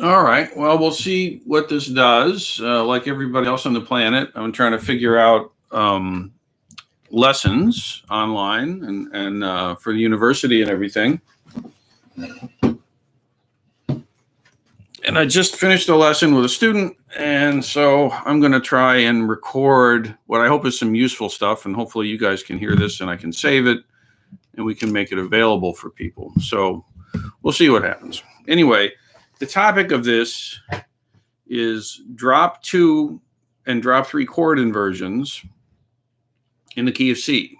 All right. Well, we'll see what this does. Like everybody else on the planet, I'm trying to figure out lessons online and for the university and everything. And I just finished a lesson with a student, and so I'm going to try and record what I hope is some useful stuff, and hopefully you guys can hear this and I can save it and we can make it available for people. So we'll see what happens. Anyway, the topic of this is drop 2 and drop 3 chord inversions in the key of C.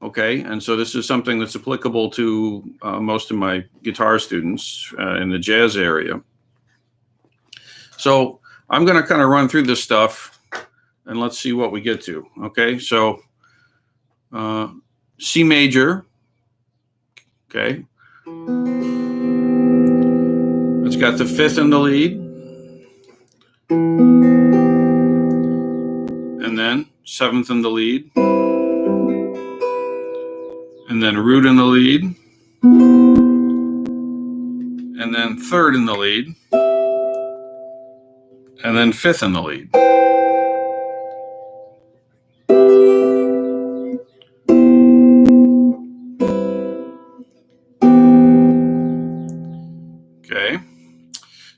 Okay, and so this is something that's applicable to most of my guitar students in the jazz area. So I'm going to kind of run through this stuff and let's see what we get to. Okay, so C major. Okay, it's got the 5th in the lead, and then 7th in the lead. And then root in the lead, and then 3rd in the lead, and then 5th in the lead. Okay,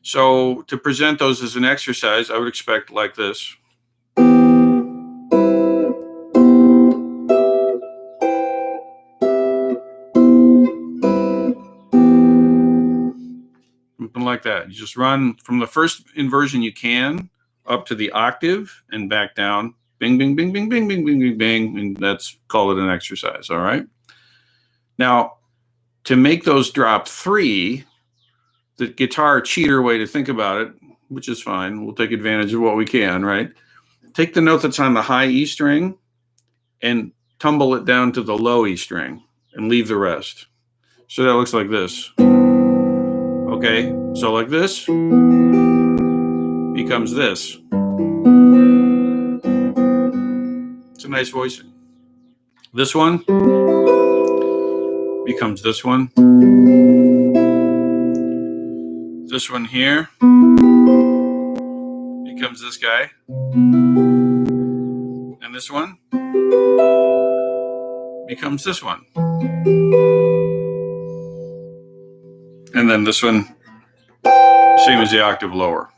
so to present those as an exercise, I would expect like this. Something like that. You just run from the first inversion you can up to the octave and back down. Bing, bing, bing, bing, bing, bing, bing, bing, bing. And that's call it an exercise. All right. Now, to make those drop 3, the guitar cheater way to think about it, which is fine. We'll take advantage of what we can, right? Take the note that's on the high E string and tumble it down to the low E string and leave the rest. So that looks like this. Okay, so like this becomes this. It's a nice voicing. This one becomes this one. This one here becomes this guy. And this one becomes this one. And then this one, same as the octave lower.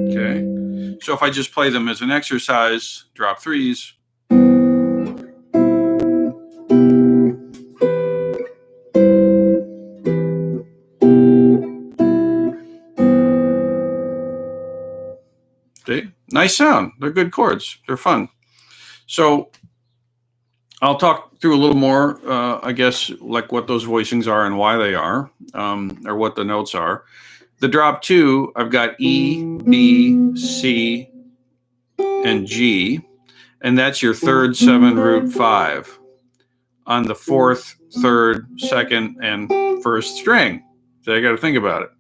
Okay. So if I just play them as an exercise, drop 3s. See? Nice sound. They're good chords. They're fun. So I'll talk through a little more, I guess, like what those voicings are and why they are, or what the notes are. The drop 2, I've got E, B, C, and G, and that's your 3rd, 7, root 5 on the 4th, 3rd, 2nd, and 1st string. So I got to think about it.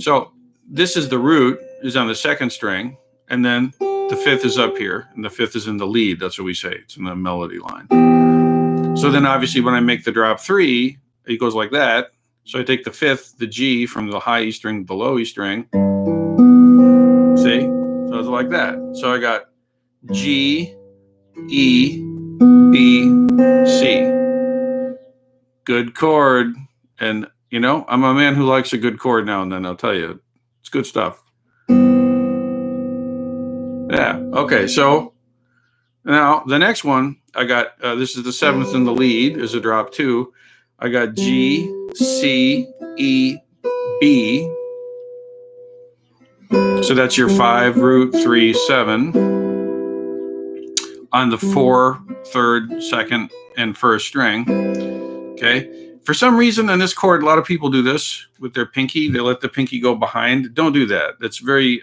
So this is the root, is on the 2nd string, and then the 5th is up here, and the 5th is in the lead. That's what we say. It's in the melody line. So then obviously when I make the drop 3, it goes like that. So I take the 5th, the G, from the high E string to the low E string. See? So it's like that. So I got G, E, B, C. Good chord. And, you know, I'm a man who likes a good chord now and then, I'll tell you. It's good stuff. Yeah. Okay. So now the next one, I got, this is the 7th in the lead, is a drop 2. I got G, C, E, B. So that's your 5, root 3, 7 on the 4, 3rd, 2nd, and 1st string. Okay. For some reason on this chord, a lot of people do this with their pinky. They let the pinky go behind. Don't do that. That's very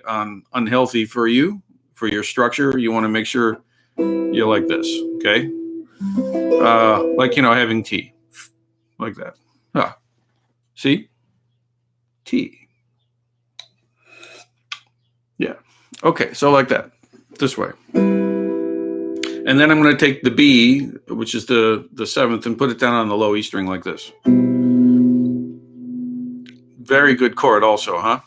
unhealthy for you, for your structure. You want to make sure you're like this. Okay. Like, you know, having tea. Like that. See? T. Yeah. Okay, so like that. This way. And then I'm going to take the B, which is the 7th, and put it down on the low E string like this. Very good chord also, huh?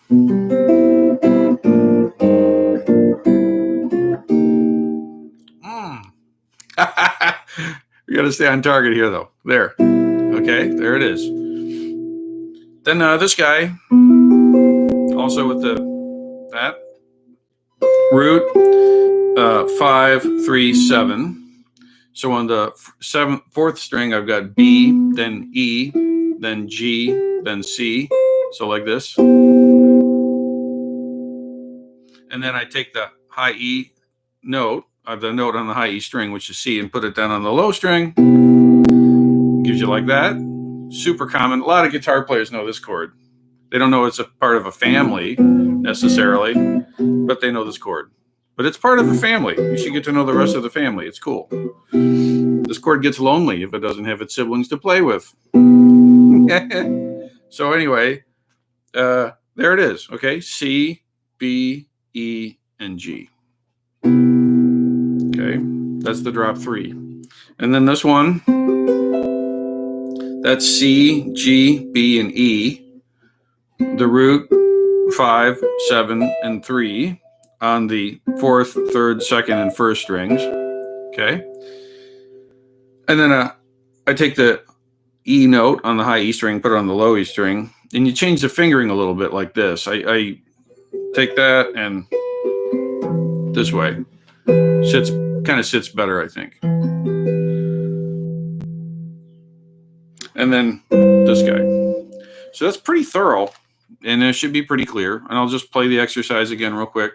We got to stay on target here, though. There. Okay, there it is. Then this guy, also with that root 5, 3, 7. So on the fourth string, I've got B, then E, then G, then C. So like this. And then I take the high E note, the note on the high E string, which is C, and put it down on the low string. Gives you like that. Super common. A lot of guitar players know this chord. They don't know it's a part of a family necessarily, but they know this chord. But it's part of a family. You should get to know the rest of the family. It's cool. This chord gets lonely if it doesn't have its siblings to play with. So anyway, there it is. Okay, C, B, E, and G. Okay, that's the drop 3. And then this one, that's C, G, B, and E. The root 5, 7, and 3 on the 4th, 3rd, 2nd, and 1st strings. Okay. And then I take the E note on the high E string, put it on the low E string, and you change the fingering a little bit like this. I take that and this way. Kind of sits better, I think. And then this guy. So that's pretty thorough, and it should be pretty clear. And I'll just play the exercise again real quick.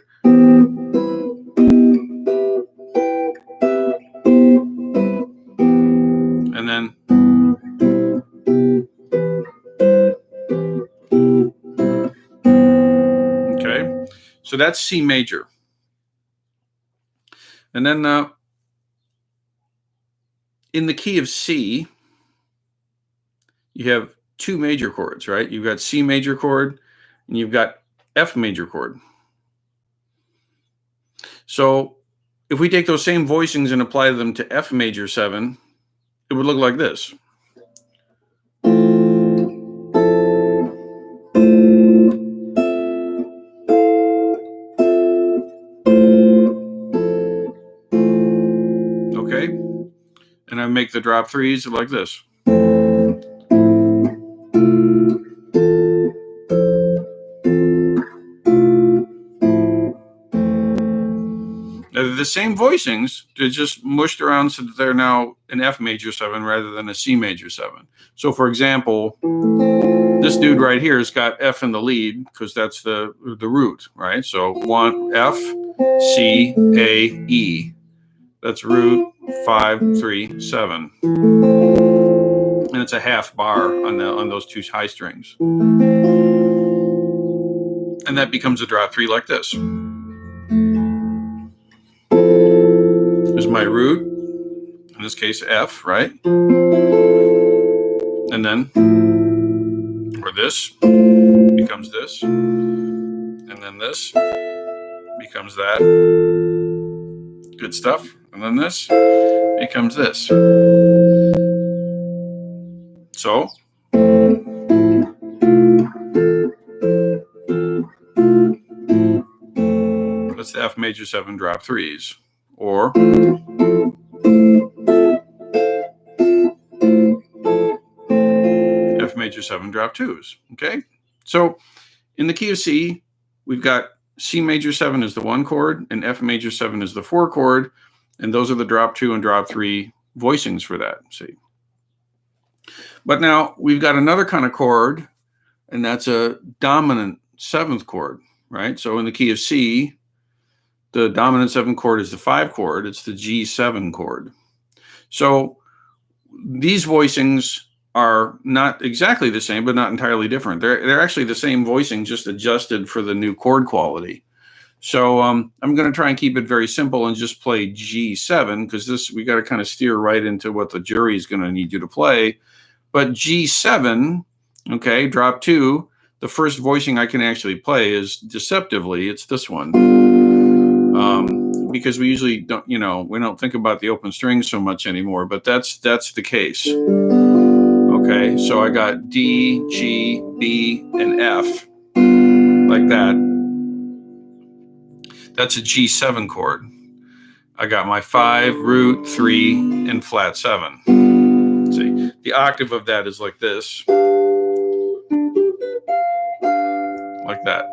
And then okay, so that's C major. And then in the key of C, you have 2 major chords, right? You've got C major chord and you've got F major chord. So if we take those same voicings and apply them to F major 7, it would look like this. Okay, and I make the drop 3s like this. They're the same voicings, they're just mushed around so that they're now an F major 7 rather than a C major 7. So for example, this dude right here has got F in the lead because that's the root, right? So 1 F, C, A, E. That's root 5, 3, 7. And it's a half bar on those 2 high strings. And that becomes a drop 3 like this. There's my root, in this case F, right? And then, or this becomes this, and then this becomes that. Good stuff. And then this becomes this. So, that's the F major 7 drop 3s. Or F major 7 drop 2s. Okay, so in the key of C, we've got C major 7 is the 1 chord, and F major 7 is the 4 chord, and those are the drop 2 and drop 3 voicings for that. See, but now we've got another kind of chord, and that's a dominant 7th chord, right? So in the key of C, the dominant 7th chord is the 5 chord. It's the G7 chord. So these voicings are not exactly the same, but not entirely different. They're actually the same voicing, just adjusted for the new chord quality. So I'm going to try and keep it very simple and just play G7, because we got to kind of steer right into what the jury is going to need you to play. But G7, okay, drop 2, the first voicing I can actually play is deceptively, it's this one. Because we usually don't, we don't think about the open strings so much anymore, but that's the case. Okay, so I got D, G, B, and F, like that. That's a G7 chord. I got my 5, root, 3, and flat 7. See, the octave of that is like this, like that.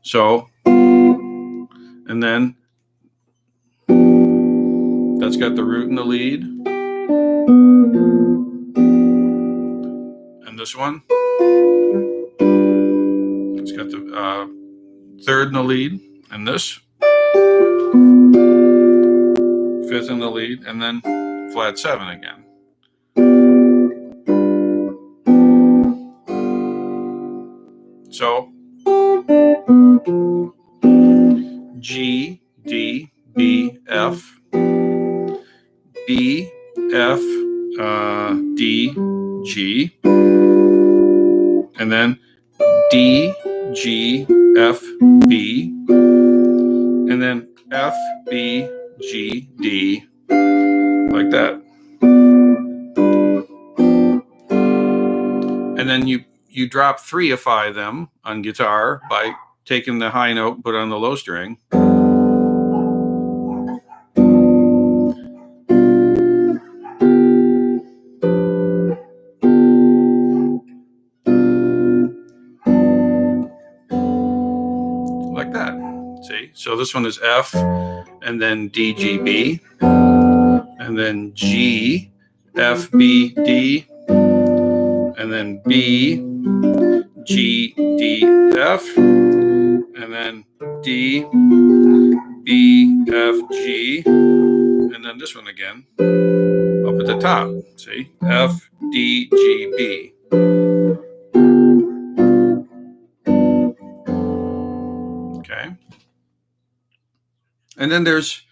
So, and then that's got the root in the lead. And this one, it's got the third in the lead. And this, fifth in the lead. And then flat 7 again. So, G, D, B, F, B, F, D, G, and then D, G, F, B, and then F, B, G, D, like that. And then you drop 3-ify them on guitar by taking the high note, put on the low string. Like that. See? So this one is F, and then D, G, B, and then G, F, B, D, and then B, G, D, F, and then D, B, F, G, and then this one again up at the top. See? F, D, G, B. Okay. And then there's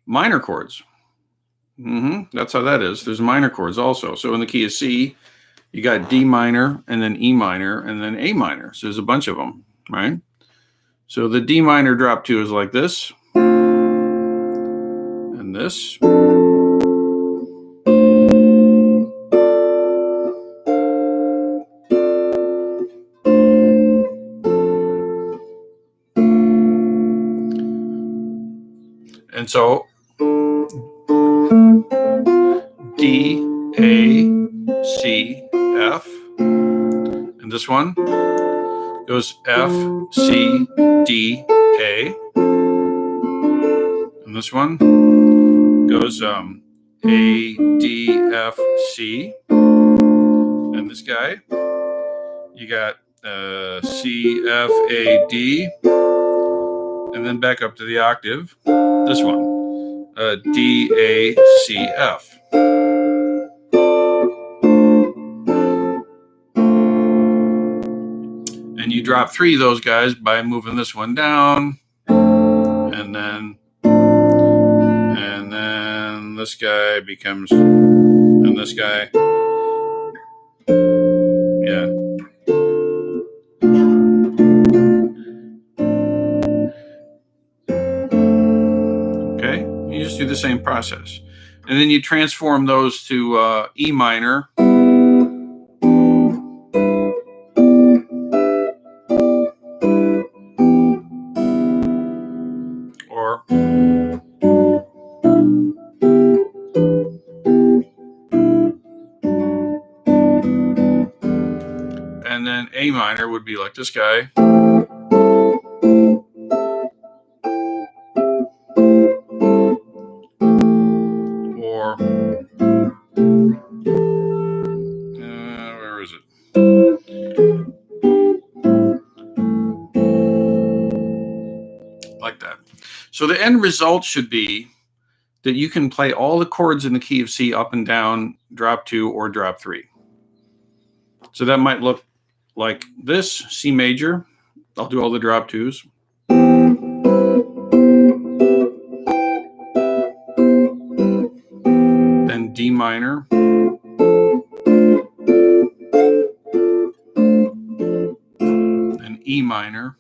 minor chords. That's how that is. There's minor chords also. So in the key of C, you got D minor, and then E minor, and then A minor. So there's a bunch of them, right? So the D minor drop 2 is like this, and this. And so D, A, C, F, and this one goes F, C, D, A, and this one goes A, D, F, C, and this guy you got C, F, A, D, and then back up to the octave, this one, D, A, C, F. And you drop 3 of those guys by moving this one down, and then this guy becomes, and this guy, yeah. Okay, you just do the same process. And then you transform those to E minor. Or and then A minor would be like this guy. Or where is it? Like that. So the end result should be that you can play all the chords in the key of C up and down, drop 2 or drop 3. So that might look like this: C major. I'll do all the drop 2s. Then D minor. Then E minor.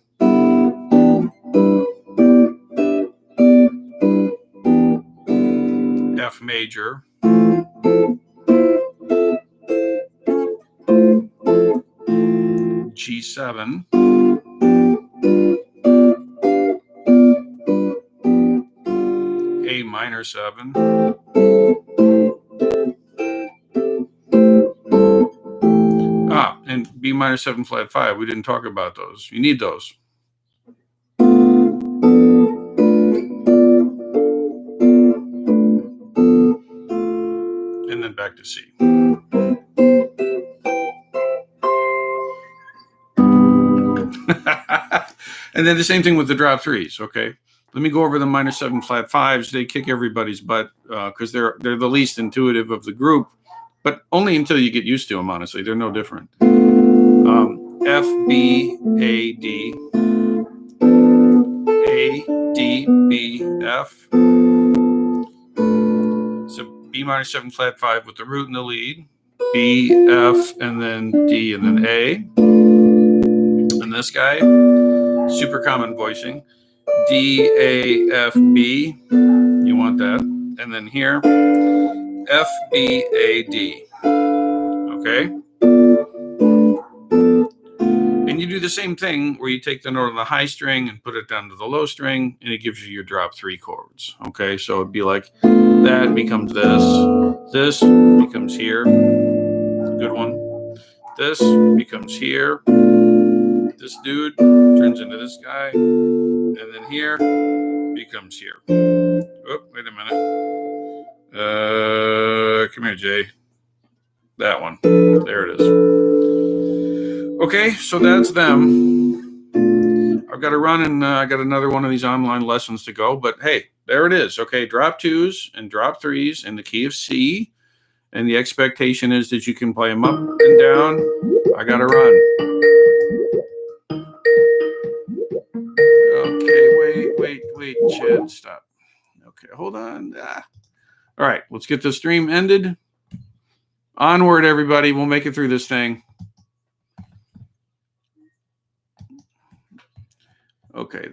F major. G7. A minor 7. And B minor 7 flat 5. We didn't talk about those. You need those. And then back to C. And then the same thing with the drop 3s, okay? Let me go over the minor 7 flat 5s. They kick everybody's butt because they're the least intuitive of the group, but only until you get used to them, honestly. They're no different. F, B, A, D. A, D, B, F. So B minor 7 flat 5 with the root in the lead. B, F, and then D, and then A. And this guy, super common voicing. D, A, F, B. You want that. And then here, F, B, A, D. Okay? And you do the same thing where you take the note on the high string and put it down to the low string, and it gives you your drop 3 chords. Okay? So it'd be like that becomes this. This becomes here. Good one. This becomes here. This dude turns into this guy. And then here becomes here. Oh, wait a minute. Come here, Jay. That one. There it is. Okay, so that's them. I've got to run, and I got another one of these online lessons to go. But hey, there it is. Okay, drop 2s and drop 3s in the key of C. And the expectation is that you can play them up and down. I got to run. Okay, wait, Chad, stop. Okay, hold on. All right, let's get the stream ended. Onward, everybody. We'll make it through this thing. Okay, that